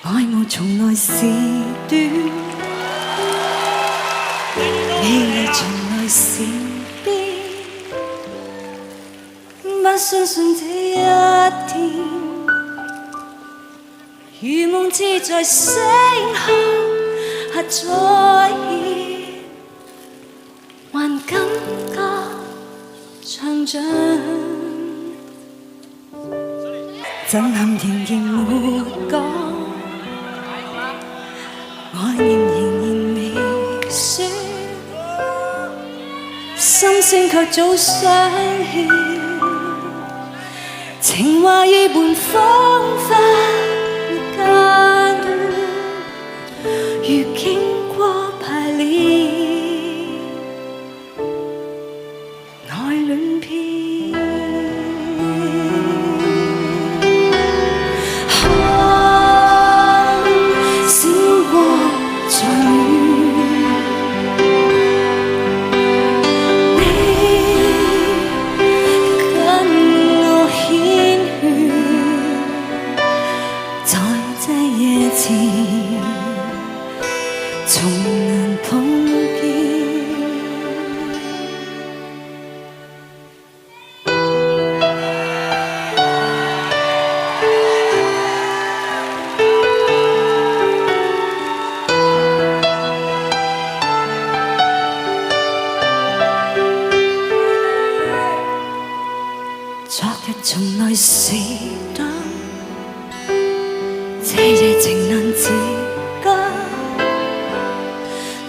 愛慕從來是短，美麗從來是變，不相信這一天，如夢似在星空再現，還感覺像像震撼仍然沒講，愛念仍然未說，心聲卻早相牽，情話已伴風化階段，如經過排練，愛戀篇。從難碰見，昨日從來是等，這夜情難自禁。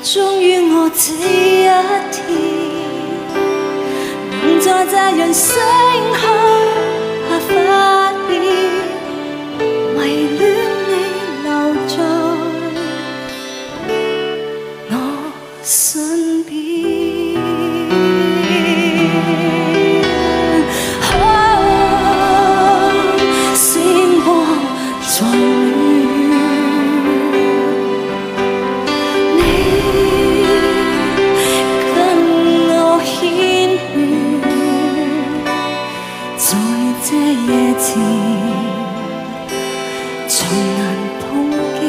終於我這一天，能在這人星空下發現，迷戀你留在我身邊。星光在從難碰見，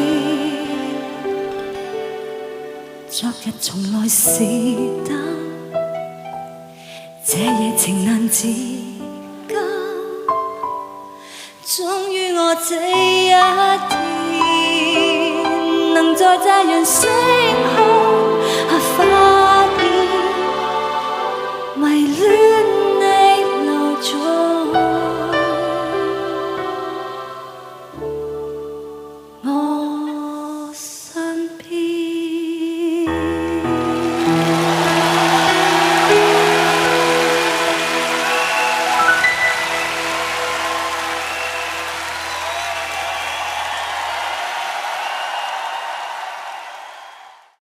昨日從來是等，這夜情難自禁。終於我這一天，能在這樣星空